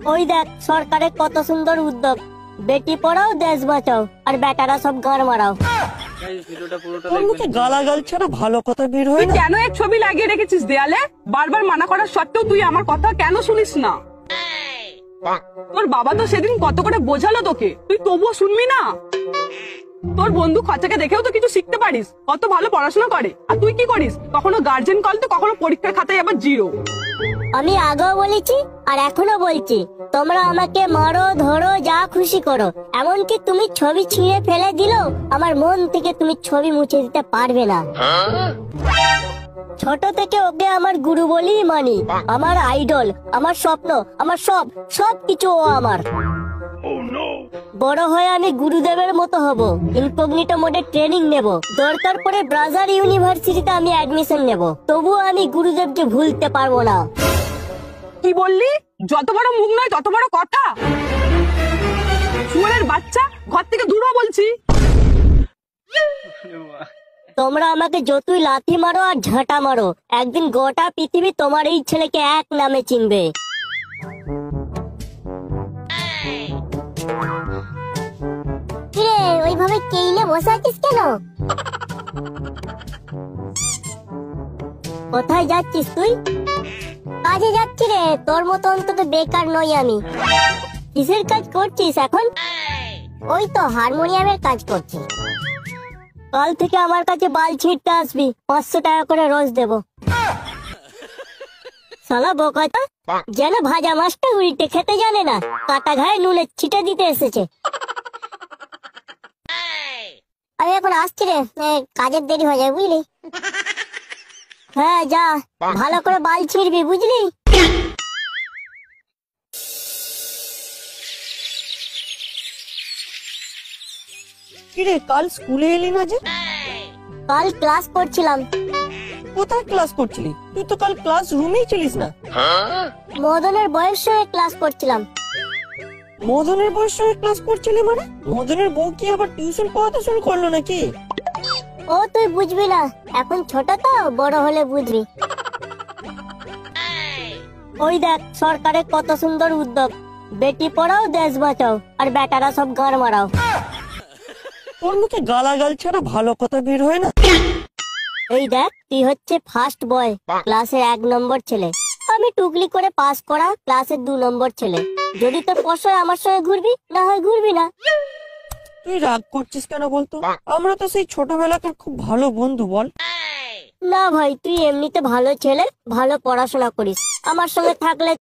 ওই দেখ সরকারের কত সুন্দর উদ্যোগ, বেটি পড়াও দেশ বাঁচাও আর বেটারা সব গান মারাও। তোর মুখে গালাগাল ছাড়া ভালো কথা বের হয় না। কেন এক ছবি লাগিয়ে রেখেছিস দেয়ালে? বারবার মানা করার সত্ত্বেও তুই আমার কথা কেন শুনিস না? তোর বাবা তো সেদিন কত করে বোঝালো তোকে, তুই তবুও শুনবি না? তোর বন্ধু খরচাকে দেখেও তো কিছু শিখতে পারিস, কত ভালো পড়াশোনা করে। আর তুই কি করিস? কখনো গার্জেন কল তো কখনো পরীক্ষার খাতায় আবার জিরো। আমি আগেও বলেছি আর এখনো বলছি, তোমরা আমাকে মারো ধরো যা খুশি করো, এমনকি তুমি ছবি ছিঁড়ে ফেলে দিলেও আমার মন থেকে তুমি ছবি মুছে দিতে পারবে না। ছোট থেকে ওকে আমার গুরু বলেই মানি, আমার আইডল, আমার স্বপ্ন, আমার সব কিছু ও আমার। বড় হয়ে আমি গুরুদেবের মতো হব, ইনকগনিটো মোডে ট্রেনিং নেব, দরকার পড়ে ব্রাজার ইউনিভার্সিটিতে আমি অ্যাডমিশন নেব, তবুও আমি গুরুদেবকে ভুলতে পারবো না। কি বললি? যত বড় মুখ নয় তত বড় কথা। শুয়োরের বাচ্চা, ঘর থেকে দূর হ বলছি। তোমরা আমাকে যতই লাথি মারো আর ঝাঁটা মারো, একদিন গোটা পৃথিবী তোমার এই ছেলেকে এক নামে চিনবে। কিরে ওইভাবে কেইলে বসে আছিস কেন? কোথায় যাচ্ছিস তুই? কাজে যাচ্ছি রে, তোর মতো অন্তত বেকার নই আমি। কিসের কাজ করছিস এখন? ওই তো হারমোনিয়ামের কাজ করছি। কাল থেকে আমার কাছে বাল ছিঁড়তে আসবি, 500 টাকা করে রোজ দেবো। শালা বোকাটা, যেন ভাজা মাছটা উল্টে খেতে জানে না, কাটা ঘায়ে নুনে ছিটে দিতে এসেছে। আমি এখন আসছি রে, কাজের দেরি হয়ে যায় বুঝলি। হ্যাঁ যা, ভালো করে বাল ছিঁড়বি বুঝলি। কিরে কাল স্কুলে এলি না যে? কাল ক্লাস করছিলাম। কোথায় ক্লাস করছিলি? তুই তো কাল ক্লাস রুমেই ছিলিস না। মদনের বয়স সঙ্গে ক্লাস করছিলাম। মদনের বয়স সঙ্গে ক্লাস করছিলি মানে? মদনের বউ কি আবার টিউশন পড়াতে শুরু করলো নাকি? ও তুই বুঝবি না, এখন ছোট তো, বড় হলে বুঝবি। ওই দেখ সরকারের কত সুন্দর উদ্যোগ, বেটি পড়াও দেশ বাঁচাও আর বেটারা সব গান মারাও। তোর মুখে গালাগাল ছাড়া ভালো কথা বের হয় না। এই দেখ তুই হচ্ছে ফার্স্ট বয়, ক্লাসের 1 নম্বর ছেলে। আমি টুকলি করে পাস করা ক্লাসের 2 নম্বর ছেলে। যদি তোর পছন্দ আমার সঙ্গে ঘুরবি, না হয় ঘুরবি না। তুই রাগ করছিস কেন বলতো? আমরা তো সেই ছোটবেলাকার খুব ভালো বন্ধু বল। না ভাই, তুই এমনিতে ভালো ছেলে, ভালো পড়াশোনা করিস, আমার সঙ্গে থাকলে